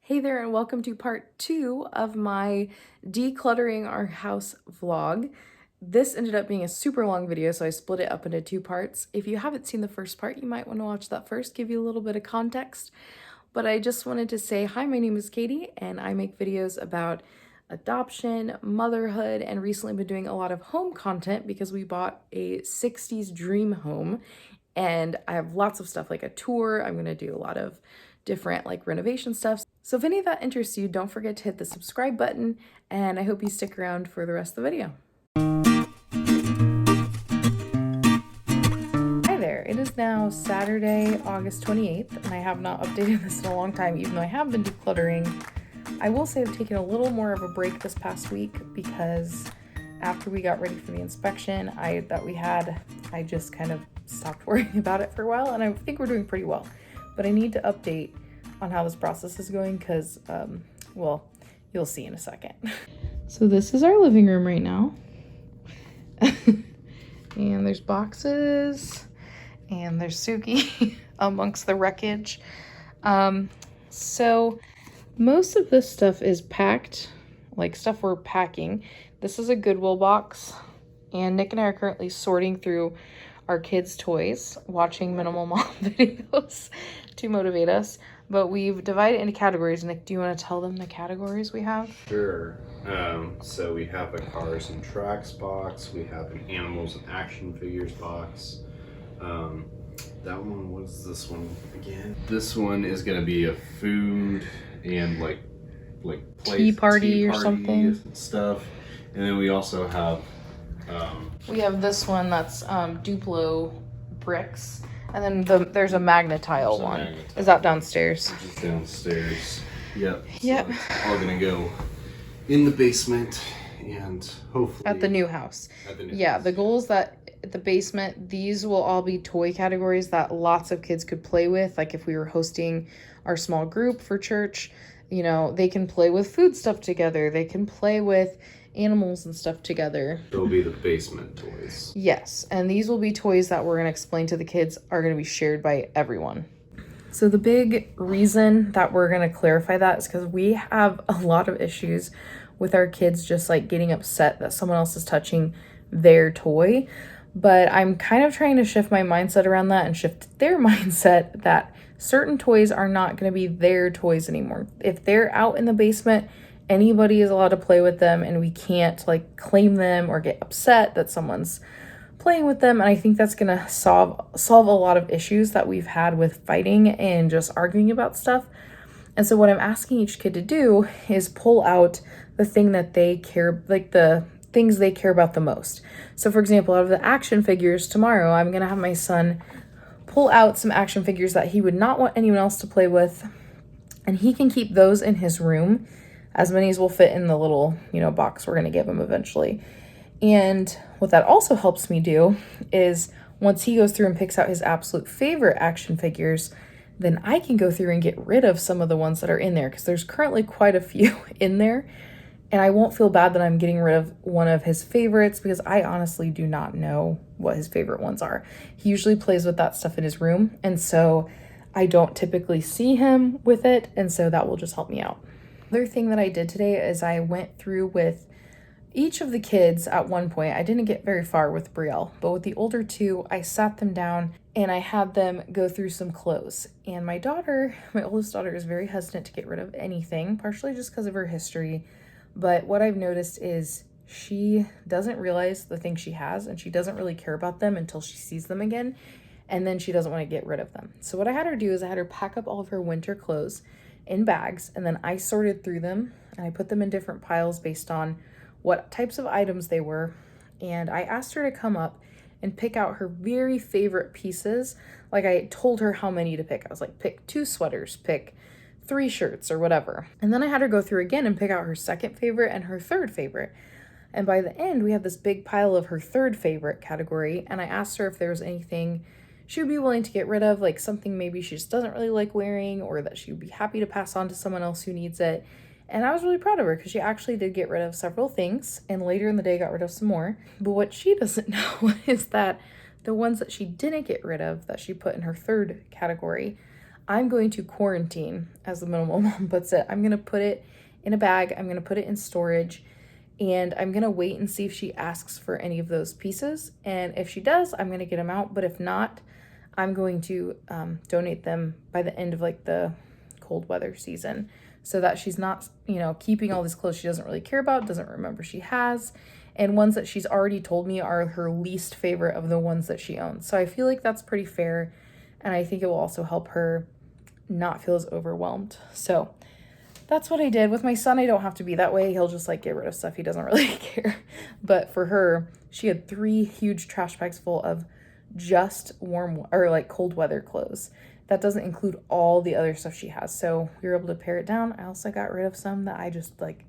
Hey there, and welcome to part 2 of my decluttering our house vlog. This ended up being a super long video, so I split it up into 2 parts. If you haven't seen the first part, you might want to watch that first, give you a little bit of context. But I just wanted to say, hi, my name is Katie, and I make videos about adoption, motherhood, and recently been doing a lot of home content because we bought a 60s dream home, and I have lots of stuff like a tour. I'm going to do a lot of different like renovation stuff. So if any of that interests you, don't forget to hit the subscribe button, and I hope you stick around for the rest of the video. Hi there, it is now Saturday, August 28th, and I have not updated this in a long time, even though I have been decluttering. I will say I've taken a little more of a break this past week because after we got ready for the inspection that we had, I just kind of stopped worrying about it for a while, and I think we're doing pretty well. But I need to update on how this process is going because, well, you'll see in a second. So this is our living room right now. And there's boxes, and there's Suki amongst the wreckage. So most of this stuff is packed, like stuff we're packing. This is a Goodwill box, and Nick and I are currently sorting through our kids' toys, watching Minimal Mom videos to motivate us. But we've divided into categories. Nick, do you want to tell them the categories we have? Sure. So we have a cars and tracks box. We have an animals and action figures box. That one, what is this one again? This one is going to be a food and like tea party or something stuff. And then we also have we have this one that's Duplo bricks, and then there's a Magnetile one. Is that downstairs? Just downstairs. Yep. Yep. So it's all gonna go in the basement and hopefully at the new house. House. The goal is that at the basement, these will all be toy categories that lots of kids could play with. Like if we were hosting our small group for church, you know, they can play with food stuff together. They can play with animals and stuff together. It'll be the basement toys. Yes, and these will be toys that we're going to explain to the kids are going to be shared by everyone. So the big reason that we're going to clarify that is because we have a lot of issues with our kids just like getting upset that someone else is touching their toy. But I'm kind of trying to shift my mindset around that and shift their mindset that certain toys are not going to be their toys anymore. If they're out in the basement, anybody is allowed to play with them, and we can't like claim them or get upset that someone's playing with them. And I think that's gonna solve a lot of issues that we've had with fighting and just arguing about stuff. And so what I'm asking each kid to do is pull out the thing that they care, like the things they care about the most. So for example, out of the action figures tomorrow, I'm gonna have my son pull out some action figures that he would not want anyone else to play with, and he can keep those in his room. As many as will fit in the little, box we're going to give him eventually. And what that also helps me do is once he goes through and picks out his absolute favorite action figures, then I can go through and get rid of some of the ones that are in there because there's currently quite a few in there. And I won't feel bad that I'm getting rid of one of his favorites because I honestly do not know what his favorite ones are. He usually plays with that stuff in his room, and so I don't typically see him with it, and so that will just help me out. Other thing that I did today is I went through with each of the kids at one point. I didn't get very far with Brielle, but with the older two, I sat them down and I had them go through some clothes. And my oldest daughter, is very hesitant to get rid of anything, partially just because of her history. But what I've noticed is she doesn't realize the things she has, and she doesn't really care about them until she sees them again. And then she doesn't want to get rid of them. So what I had her do is I had her pack up all of her winter clothes in bags, and then I sorted through them and I put them in different piles based on what types of items they were. And I asked her to come up and pick out her very favorite pieces. Like I told her how many to pick. I was like, pick 2 sweaters, pick 3 shirts or whatever. And then I had her go through again and pick out her second favorite and her third favorite. And by the end, we had this big pile of her third favorite category. And I asked her if there was anything she would be willing to get rid of, like something maybe she just doesn't really like wearing or that she would be happy to pass on to someone else who needs it. And I was really proud of her because she actually did get rid of several things, and later in the day got rid of some more. But what she doesn't know is that the ones that she didn't get rid of, that she put in her third category, I'm going to quarantine, as the minimal mom puts it. I'm going to put it in a bag. I'm going to put it in storage. And I'm going to wait and see if she asks for any of those pieces. And if she does, I'm going to get them out. But if not, I'm going to donate them by the end of like the cold weather season, so that she's not, keeping all these clothes she doesn't really care about, doesn't remember she has, and ones that she's already told me are her least favorite of the ones that she owns. So I feel like that's pretty fair. And I think it will also help her not feel as overwhelmed. So that's what I did. With my son, I don't have to be that way. He'll just like get rid of stuff. He doesn't really care. But for her, she had 3 huge trash bags full of just warm or like cold weather clothes. That doesn't include all the other stuff she has. So we were able to pare it down. I also got rid of some that I just like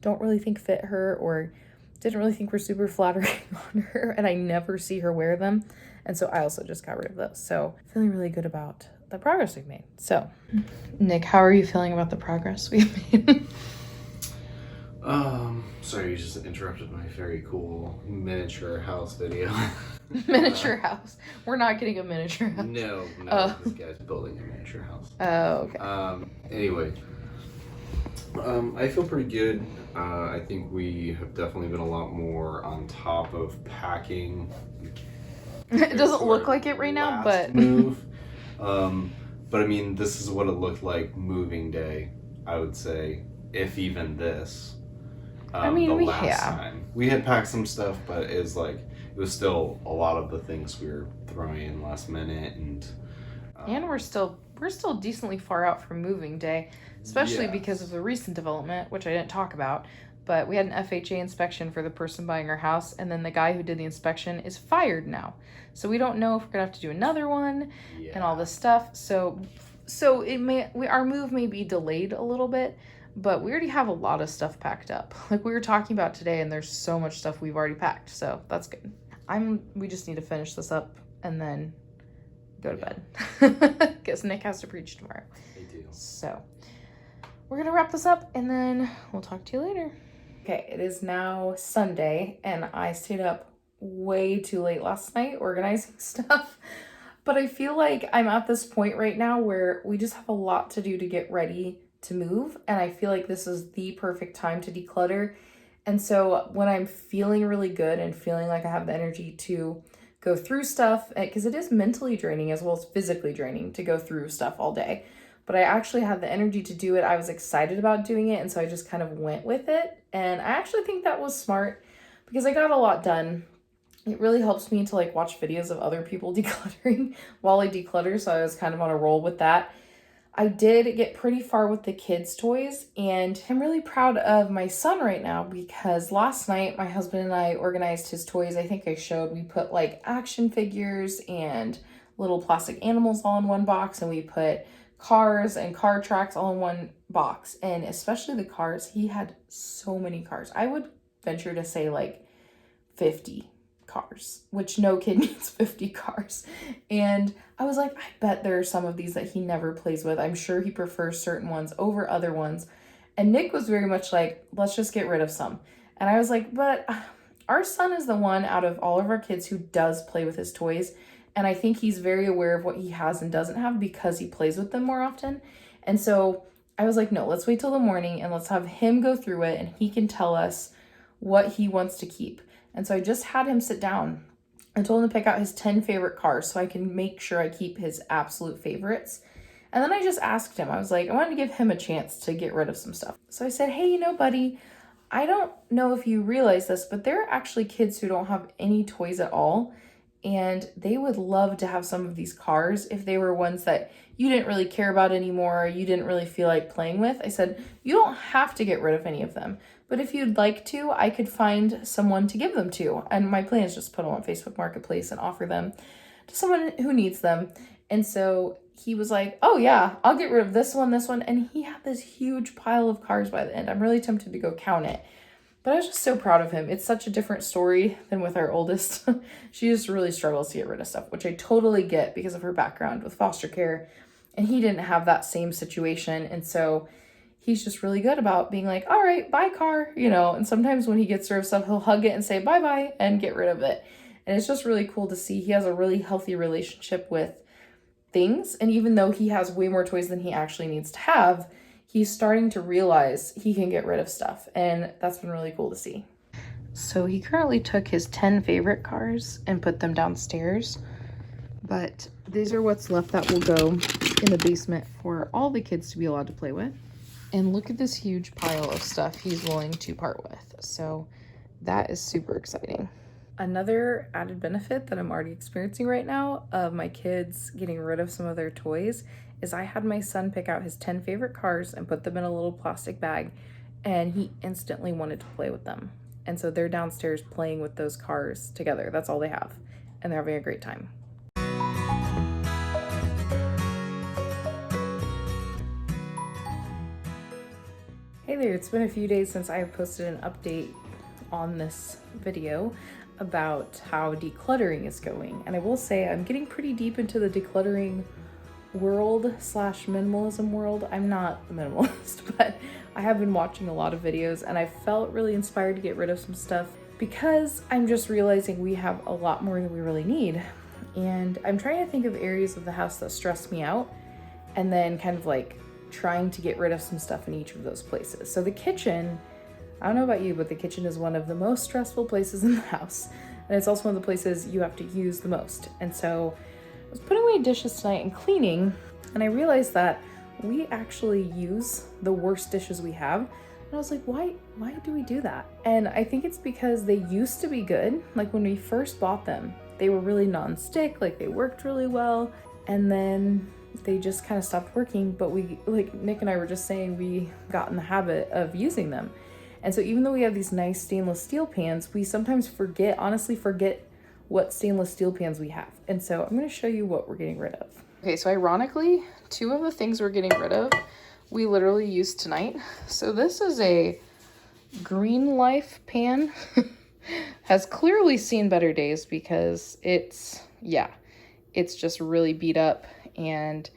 don't really think fit her or didn't really think were super flattering on her, and I never see her wear them. And so I also just got rid of those. So feeling really good about the progress we've made. So Nick, how are you feeling about the progress we've made? Sorry, you just interrupted my very cool miniature house video. Miniature house. We're not getting a miniature house. No, this guy's building a miniature house. Oh, okay. Anyway, I feel pretty good. I think we have definitely been a lot more on top of packing. It doesn't look like it right now, but move. But I mean, this is what it looked like moving day, I would say, if even this. I mean, the last time we had packed some stuff, but it was still a lot of the things we were throwing in last minute, and we're still decently far out from moving day, especially because of the recent development, which I didn't talk about. But we had an FHA inspection for the person buying our house, and then the guy who did the inspection is fired now. So we don't know if we're gonna have to do another one and all this stuff. So our move may be delayed a little bit, but we already have a lot of stuff packed up. Like we were talking about today, and there's so much stuff we've already packed. So that's good. We just need to finish this up and then go to bed. Because Nick has to preach tomorrow. I do. So we're gonna wrap this up and then we'll talk to you later. Okay, it is now Sunday and I stayed up way too late last night organizing stuff. But I feel like I'm at this point right now where we just have a lot to do to get ready to move. And I feel like this is the perfect time to declutter. And so when I'm feeling really good and feeling like I have the energy to go through stuff, because it is mentally draining as well as physically draining to go through stuff all day, but I actually had the energy to do it. I was excited about doing it, and so I just kind of went with it. And I actually think that was smart because I got a lot done. It really helps me to like watch videos of other people decluttering while I declutter, so I was kind of on a roll with that. I did get pretty far with the kids' toys, and I'm really proud of my son right now because last night my husband and I organized his toys. I think I showed we put like action figures and little plastic animals all in one box, and we put cars and car tracks all in one box. And especially the cars, he had so many cars. I would venture to say like 50 cars, which no kid needs 50 cars. And I was like, I bet there are some of these that he never plays with. I'm sure he prefers certain ones over other ones. And Nick was very much like, let's just get rid of some. And I was like, but our son is the one out of all of our kids who does play with his toys. And I think he's very aware of what he has and doesn't have because he plays with them more often. And so I was like, no, let's wait till the morning and let's have him go through it and he can tell us what he wants to keep. And so I just had him sit down. I told him to pick out his 10 favorite cars so I can make sure I keep his absolute favorites. And then I just asked him, I was like, I wanted to give him a chance to get rid of some stuff. So I said, hey, buddy, I don't know if you realize this, but there are actually kids who don't have any toys at all. And they would love to have some of these cars if they were ones that you didn't really care about anymore, or you didn't really feel like playing with. I said, you don't have to get rid of any of them. But if you'd like to, I could find someone to give them to. And my plan is just put them on Facebook Marketplace and offer them to someone who needs them. And so he was like, oh yeah, I'll get rid of this one. And he had this huge pile of cars by the end. I'm really tempted to go count it. But I was just so proud of him. It's such a different story than with our oldest. She just really struggles to get rid of stuff, which I totally get because of her background with foster care. And he didn't have that same situation. And so he's just really good about being like, all right, bye car, and sometimes when he gets rid of stuff, he'll hug it and say bye-bye and get rid of it. And it's just really cool to see. He has a really healthy relationship with things. And even though he has way more toys than he actually needs to have, he's starting to realize he can get rid of stuff. And that's been really cool to see. So he currently took his 10 favorite cars and put them downstairs. But these are what's left that will go in the basement for all the kids to be allowed to play with. And look at this huge pile of stuff he's willing to part with. So that is super exciting. Another added benefit that I'm already experiencing right now of my kids getting rid of some of their toys is I had my son pick out his 10 favorite cars and put them in a little plastic bag, and he instantly wanted to play with them. And so they're downstairs playing with those cars together. That's all they have. And they're having a great time. Hey there, it's been a few days since I have posted an update on this video about how decluttering is going. And I will say I'm getting pretty deep into the decluttering world slash minimalism world. I'm not a minimalist, but I have been watching a lot of videos and I felt really inspired to get rid of some stuff because I'm just realizing we have a lot more than we really need. And I'm trying to think of areas of the house that stress me out and then kind of like trying to get rid of some stuff in each of those places. So the kitchen, I don't know about you, but the kitchen is one of the most stressful places in the house. And it's also one of the places you have to use the most. And so I was putting away dishes tonight and cleaning, and I realized that we actually use the worst dishes we have. And I was like, why do we do that? And I think it's because they used to be good. Like when we first bought them, they were really non-stick, like they worked really well. And then they just kind of stopped working, but we, like Nick and I were just saying, we got in the habit of using them. And so even though we have these nice stainless steel pans, we sometimes honestly forget what stainless steel pans we have. And so I'm going to show you what we're getting rid of. Okay, so ironically, two of the things we're getting rid of, we literally used tonight. So this is a Green Life pan. Has clearly seen better days because it's just really beat up. And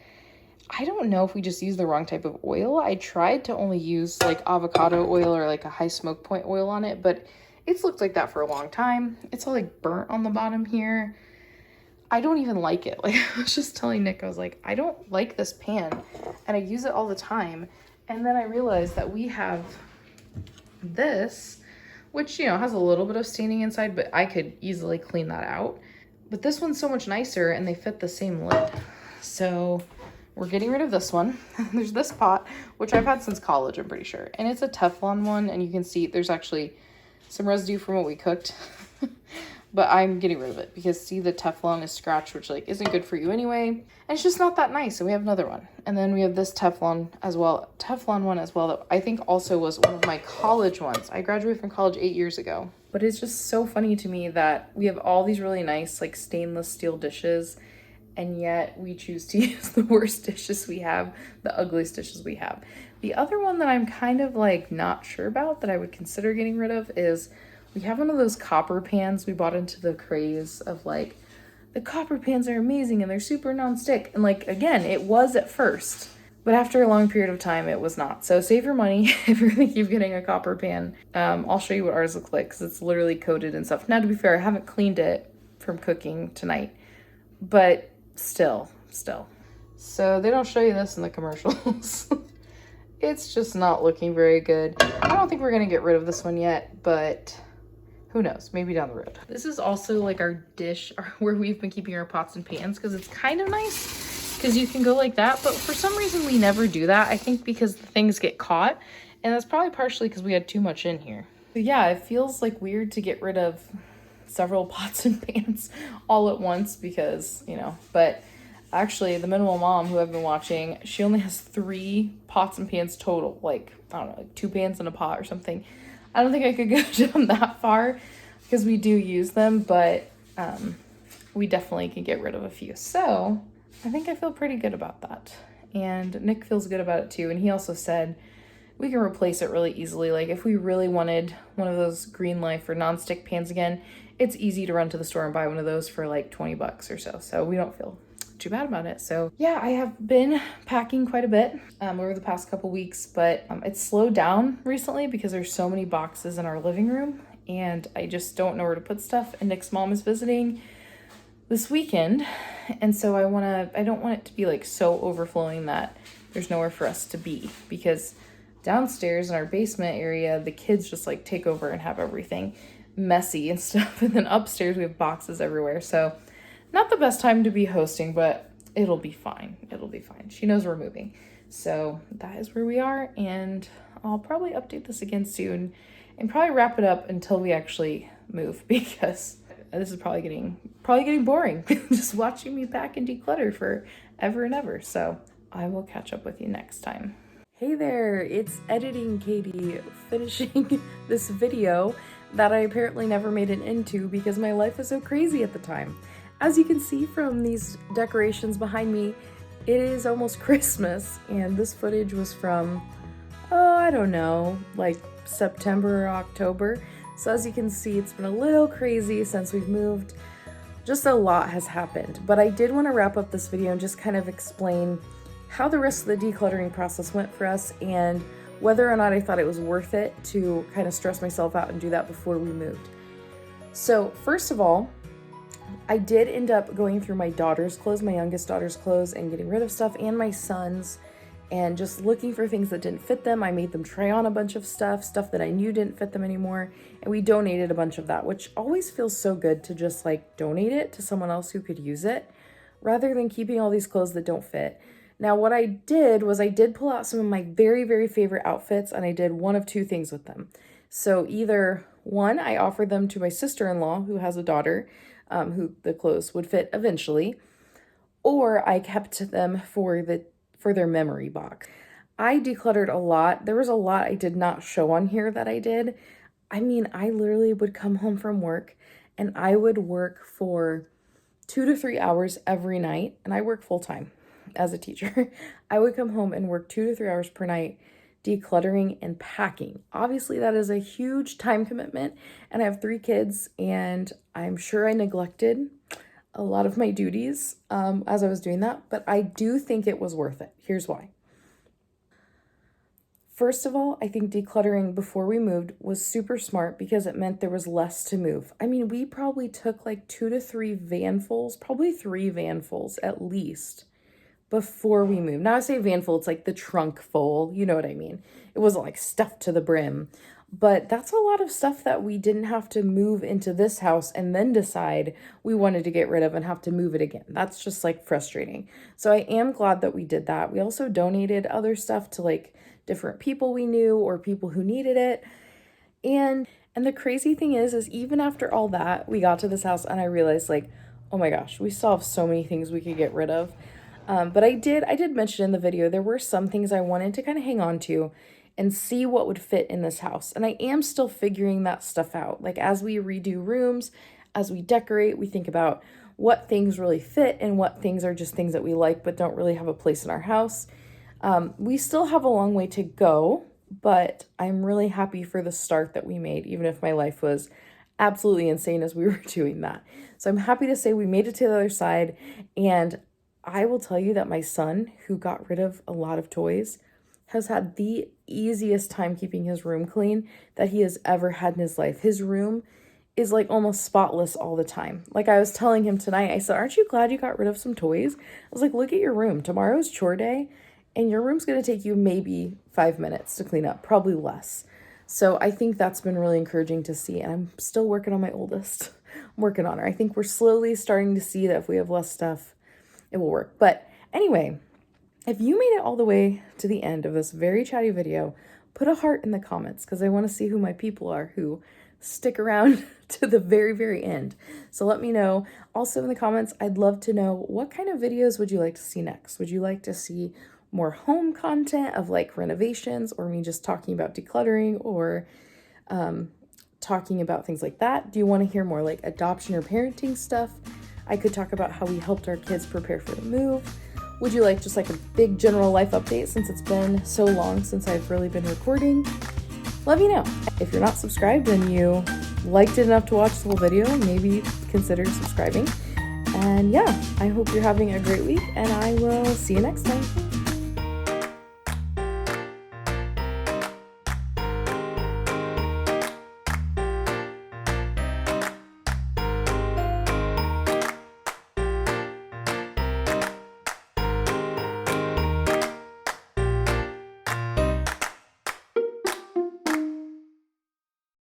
I don't know if we just used the wrong type of oil. I tried to only use like avocado oil or like a high smoke point oil on it, but it's looked like that for a long time. It's all like burnt on the bottom here. I don't even like it. Like I was just telling Nick, I was like, I don't like this pan and I use it all the time. And then I realized that we have this, which, you know, has a little bit of staining inside, but I could easily clean that out. But this one's so much nicer and they fit the same lid. So we're getting rid of this one. There's this pot, which I've had since college, I'm pretty sure. And it's a Teflon one, and you can see there's actually some residue from what we cooked. But I'm getting rid of it because see, the Teflon is scratched, which like isn't good for you anyway. And it's just not that nice. And we have another one. And then we have this Teflon one as well, that I think also was one of my college ones. I graduated from college 8 years ago. But it's just so funny to me that we have all these really nice like stainless steel dishes, and yet we choose to use the worst dishes we have, the ugliest dishes we have. The other one that I'm kind of like not sure about that I would consider getting rid of is we have one of those copper pans. We bought into the craze of like, the copper pans are amazing and they're super non-stick. And like, again, it was at first, but after a long period of time, it was not. So save your money if you're thinking of getting a copper pan. I'll show you what ours looks like because it's literally coated and stuff. Now, to be fair, I haven't cleaned it from cooking tonight, but still. So they don't show you this in the commercials. It's just not looking very good. I don't think we're gonna get rid of this one yet, but who knows, maybe down the road. This is also like our dish where we've been keeping our pots and pans because it's kind of nice because you can go like that, but for some reason we never do that. I think because the things get caught, and that's probably partially because we had too much in here. But yeah, it feels like weird to get rid of several pots and pans all at once because, you know, but actually the Minimal Mom who I've been watching, she only has 3 pots and pans total, like, I don't know, like 2 pans in a pot or something. I don't think I could go down that far because we do use them, but we definitely can get rid of a few. So I think I feel pretty good about that. And Nick feels good about it too. And he also said we can replace it really easily. Like if we really wanted one of those Green Life or nonstick pans again, it's easy to run to the store and buy one of those for like 20 bucks or so. So we don't feel too bad about it. So yeah, I have been packing quite a bit over the past couple weeks, but it's slowed down recently because there's so many boxes in our living room and I just don't know where to put stuff. And Nick's mom is visiting. this weekend. And so I don't want it to be like so overflowing that there's nowhere for us to be, because downstairs in our basement area, the kids just like take over and have everything messy and stuff. And then upstairs we have boxes everywhere. So not the best time to be hosting, but it'll be fine. It'll be fine. She knows we're moving. So that is where we are. And I'll probably update this again soon and probably wrap it up until we actually move, because this is probably getting boring just watching me pack and declutter for ever and ever. So I will catch up with you next time. Hey there, it's Editing Katie, finishing this video that I apparently never made it into because my life was so crazy at the time. As you can see from these decorations behind me, it is almost Christmas, and this footage was from, I don't know, like September or October. So as you can see, it's been a little crazy since we've moved. Just a lot has happened, but I did want to wrap up this video and just kind of explain how the rest of the decluttering process went for us and whether or not I thought it was worth it to kind of stress myself out and do that before we moved. So first of all, I did end up going through my daughter's clothes, my youngest daughter's clothes, and getting rid of stuff, and my son's, and just looking for things that didn't fit them. I made them try on a bunch of stuff that I knew didn't fit them anymore, and we donated a bunch of that, which always feels so good to just like donate it to someone else who could use it, rather than keeping all these clothes that don't fit. Now, what I did was I did pull out some of my very, very favorite outfits, and I did one of two things with them. So either one, I offered them to my sister-in-law who has a daughter, who the clothes would fit eventually, or I kept them for their memory box. I decluttered a lot. There was a lot I did not show on here that I did. I mean, I literally would come home from work and I would work for 2 to 3 hours every night, and I work full-time as a teacher. I would come home and work 2 to 3 hours per night decluttering and packing. Obviously, that is a huge time commitment, and I have 3 kids, and I'm sure I neglected a lot of my duties as I was doing that, but I do think it was worth it. Here's why. First of all, I think decluttering before we moved was super smart because it meant there was less to move. I mean, we probably took like 2 to 3 vanfuls, probably 3 vanfuls at least, before we moved. Now I say vanful, it's like the trunk full, you know what I mean? It wasn't like stuffed to the brim, but that's a lot of stuff that we didn't have to move into this house and then decide we wanted to get rid of and have to move it again. That's just like frustrating. So I am glad that we did that. We also donated other stuff to like different people we knew or people who needed it. And the crazy thing is even after all that, we got to this house and I realized like, oh my gosh, we still have so many things we could get rid of. But I did mention in the video, there were some things I wanted to kind of hang on to and see what would fit in this house. And I am still figuring that stuff out. Like as we redo rooms, as we decorate, we think about what things really fit and what things are just things that we like but don't really have a place in our house. We still have a long way to go, but I'm really happy for the start that we made, even if my life was absolutely insane as we were doing that. So I'm happy to say we made it to the other side, and I will tell you that my son, who got rid of a lot of toys, has had the easiest time keeping his room clean that he has ever had in his life. His room is like almost spotless all the time. Like I was telling him tonight, I said, aren't you glad you got rid of some toys? I was like, look at your room. Tomorrow's chore day, and your room's going to take you maybe 5 minutes to clean up, probably less. So I think that's been really encouraging to see, and I'm still working on my oldest. I'm working on her. I think we're slowly starting to see that if we have less stuff, it will work. But anyway, if you made it all the way to the end of this very chatty video, put a heart in the comments because I want to see who my people are who stick around to the very, very end. So let me know. Also in the comments, I'd love to know what kind of videos would you like to see next? Would you like to see more home content of like renovations, or me just talking about decluttering, or talking about things like that? Do you want to hear more like adoption or parenting stuff? I could talk about how we helped our kids prepare for the move. Would you like just like a big general life update since it's been so long since I've really been recording? Let me know. If you're not subscribed and you liked it enough to watch the whole video, maybe consider subscribing. And yeah, I hope you're having a great week, and I will see you next time.